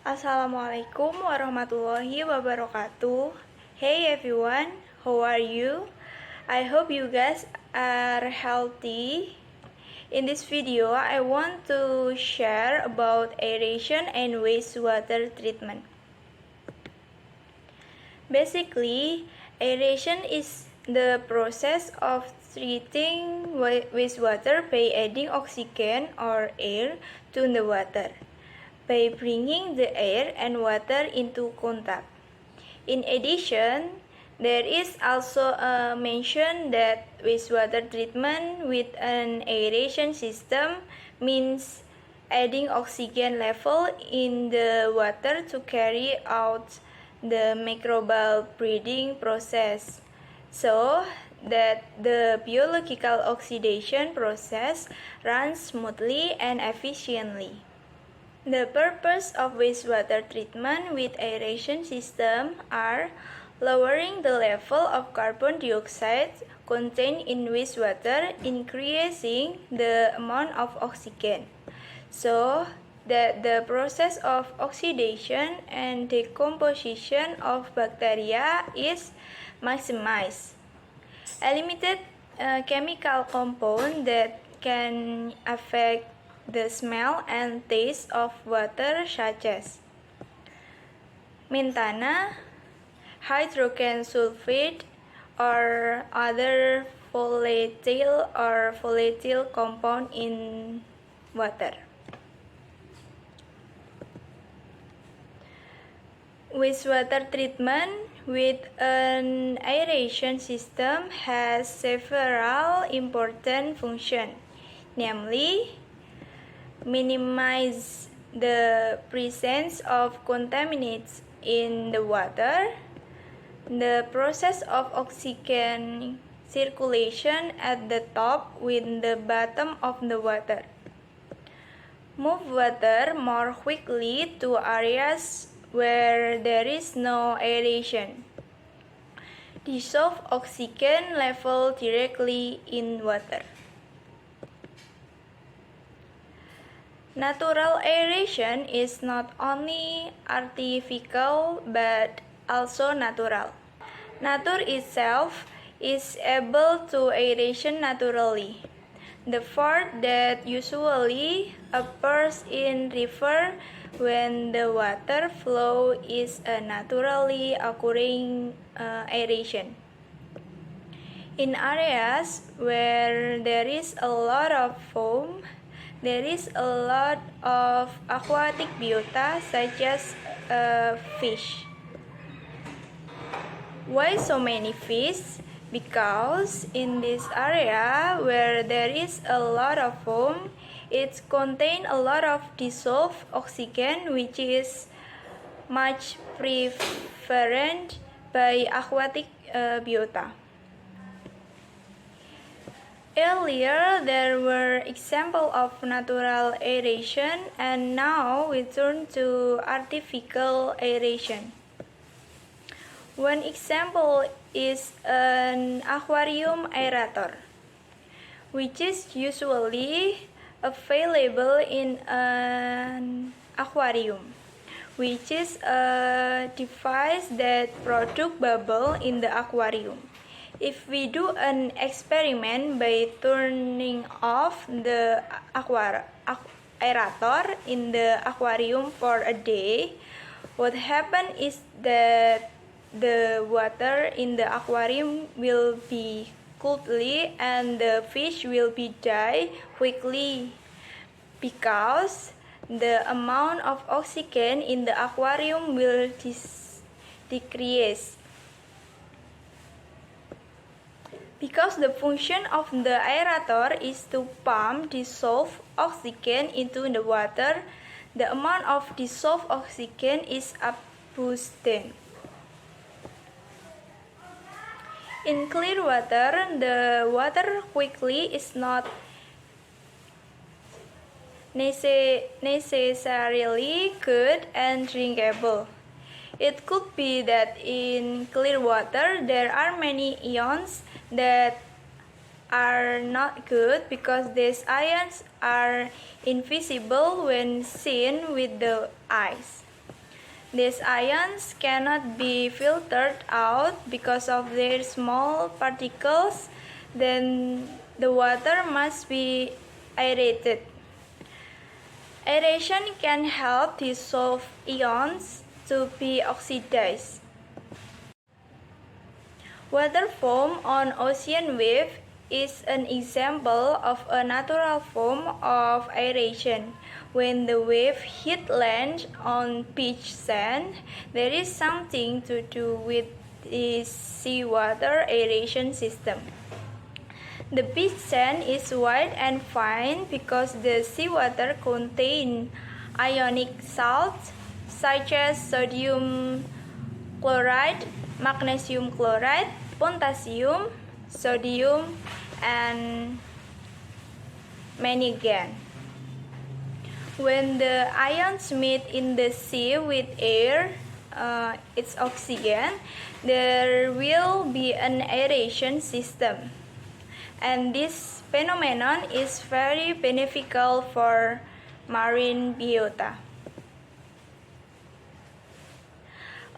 Assalamualaikum warahmatullahi wabarakatuh. Hey everyone, how are you? I hope you guys are healthy. In this video, I want to share about aeration and wastewater treatment. Basically, aeration is the process of treating wastewater by adding oxygen or air to the water, by bringing the air and water into contact. In addition, there is also a mention that wastewater treatment with an aeration system means adding oxygen level in the water to carry out the microbial breeding process, so that the biological oxidation process runs smoothly and efficiently. The purpose of wastewater treatment with aeration system are lowering the level of carbon dioxide contained in wastewater, increasing the amount of oxygen, so that the process of oxidation and decomposition of bacteria is maximized. Eliminate chemical compound that can affect the smell and taste of water, such as methanol, hydrogen sulfide, or other volatile compound in water. Wastewater treatment with an aeration system has several important functions, namely minimize the presence of contaminants in the water, the process of oxygen circulation at the top with the bottom of the water, move water more quickly to areas where there is no aeration, dissolve oxygen level directly in water. Natural aeration is not only artificial but also natural. Nature itself is able to aeration naturally. The fact that usually appears in river when the water flow is a naturally occurring aeration. In areas where there is a lot of foam, there is a lot of aquatic biota such as fish. Why so many fish? Because in this area where there is a lot of foam, it contains a lot of dissolved oxygen, which is much preferred by aquatic biota. Earlier, there were examples of natural aeration, and now we turn to artificial aeration. One example is an aquarium aerator, which is usually available in an aquarium, which is a device that produces bubble in the aquarium. If we do an experiment by turning off the aerator in the aquarium for a day, what happens is that the water in the aquarium will be coldly and the fish will be die quickly, because the amount of oxygen in the aquarium will decrease. Because the function of the aerator is to pump dissolved oxygen into the water, the amount of dissolved oxygen is boosted. In clear water, the water quickly is not necessarily good and drinkable. It could be that in clear water there are many ions that are not good because these ions are invisible when seen with the eyes. These ions cannot be filtered out because of their small particles, then the water must be aerated. Aeration can help dissolve ions to be oxidized. Water foam on ocean wave is an example of a natural form of aeration. When the wave hit land on beach sand, there is something to do with the seawater aeration system. The beach sand is white and fine because the seawater contains ionic salts such as sodium chloride, magnesium chloride, potassium, sodium, and manganese. When the ions meet in the sea with air, its oxygen, there will be an aeration system. And this phenomenon is very beneficial for marine biota.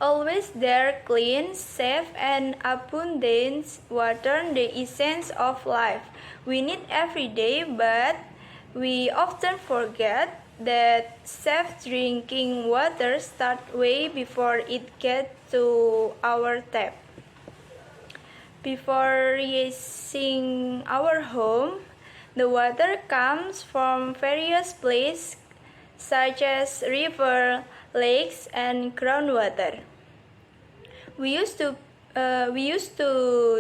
Always there clean, safe, and abundant water, the essence of life. We need every day, but we often forget that safe drinking water starts way before it gets to our tap. Before reaching our home, the water comes from various places such as river, lakes, and groundwater. We used to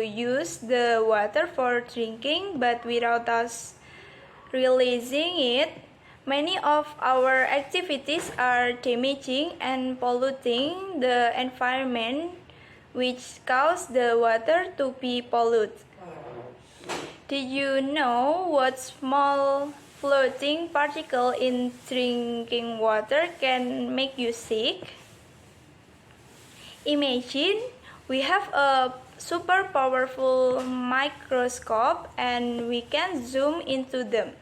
use the water for drinking, but without us realizing it, many of our activities are damaging and polluting the environment, which cause the water to be polluted. Did you know what small floating particle in drinking water can make you sick? Imagine we have a super powerful microscope and we can zoom into them.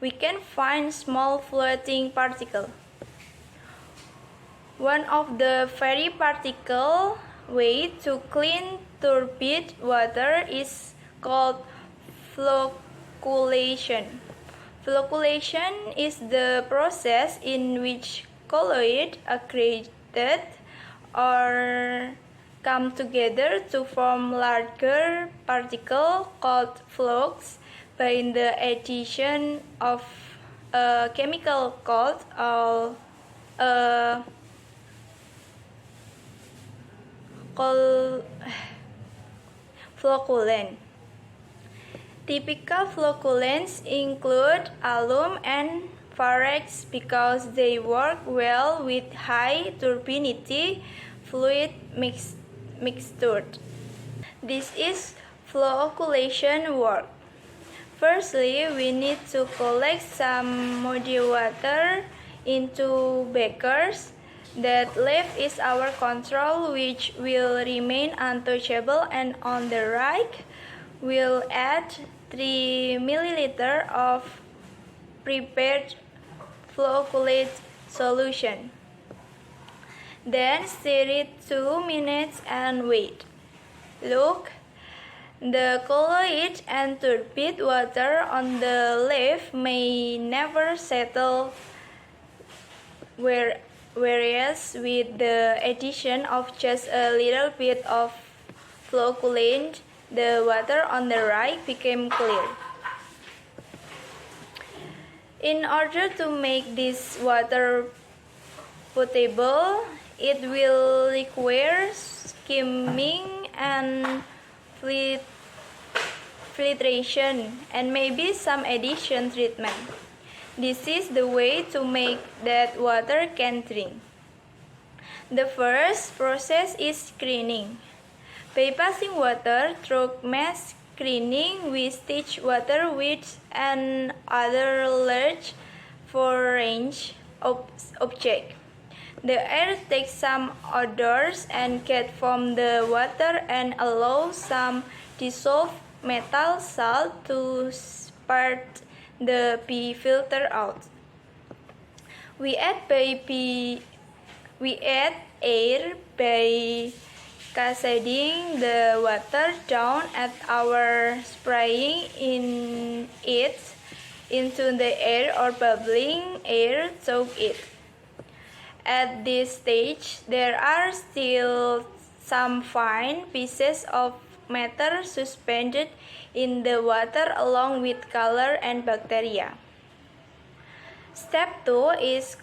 We can find small floating particles. One of the very practical way to clean turbid water is called flocculation. Flocculation is the process in which colloids aggregate or come together to form larger particles called flocks by the addition of a chemical called flocculant. Typical flocculants include alum and Varex because they work well with high turbidity fluid mixture. This is flocculation work. Firstly, we need to collect some muddy water into beakers. That left is our control, which will remain untouchable, and on the right, we'll add 3 ml of prepared flocculate solution. Then stir it 2 minutes and wait. Look, the colloid and turbid water on the left may never settle, whereas with the addition of just a little bit of flocculant, the water on the right became clear. In order to make this water potable, it will require skimming and filtration and maybe some addition treatment. This is the way to make that water can drink. The first process is screening. By passing water through mass screening, we stage water with an other large foreign object. The air takes some odors and gets from the water and allows some dissolved metal salt to spread the be filtered out. We add We add air by cascading the water down at our spraying in it into the air or bubbling air through it. At this stage, there are still some fine pieces of matter suspended in the water along with color and bacteria. Step 2 is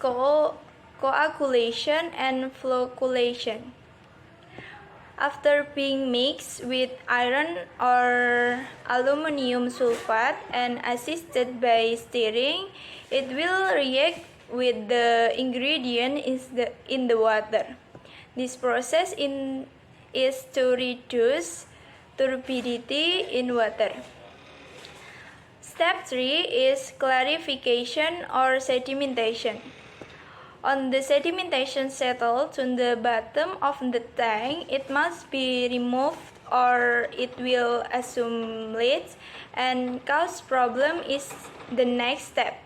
coagulation and flocculation. After being mixed with iron or aluminum sulfate and assisted by stirring, it will react with the ingredient in the water. This process is to reduce turbidity in water. Step 3 is clarification or sedimentation. On the sedimentation settled to the bottom of the tank, it must be removed or it will accumulate and cause problem is the next step.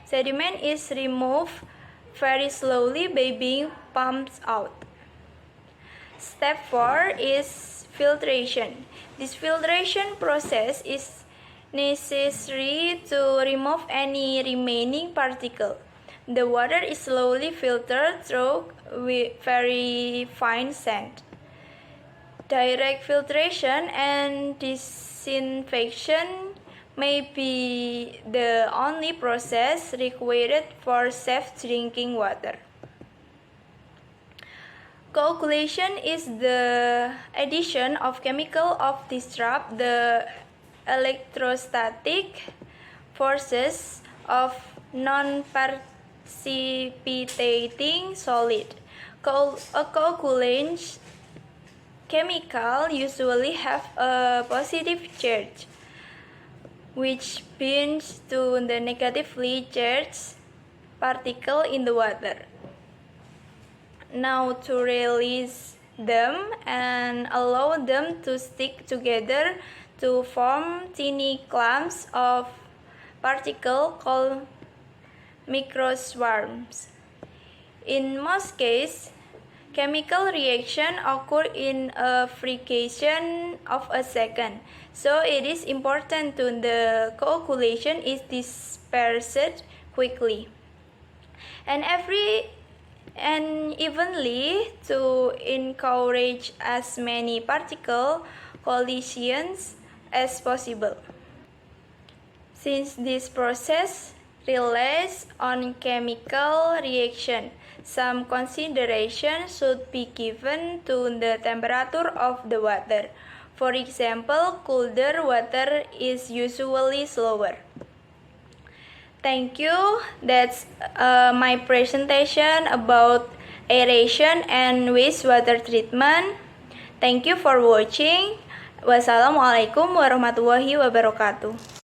Sediment is removed very slowly by being pumped out. Step 4 is filtration. This filtration process is necessary to remove any remaining particle. The water is slowly filtered through with very fine sand. Direct filtration and disinfection may be the only process required for safe drinking water. Coagulation is the addition of chemical of disrupt the electrostatic forces of non-precipitating solid. A coagulant chemical usually have a positive charge, which binds to the negatively charged particle in the water. Now to release them and allow them to stick together to form tiny clumps of particles called microswarms. In most cases, chemical reaction occur in a fraction of a second, so it is important to the coagulation is dispersed quickly and evenly to encourage as many particle collisions as possible. Since this process relies on chemical reaction, some consideration should be given to the temperature of the water. For example, colder water is usually slower. Thank you. That's my presentation about aeration and wastewater treatment. Thank you for watching. Wassalamualaikum warahmatullahi wabarakatuh.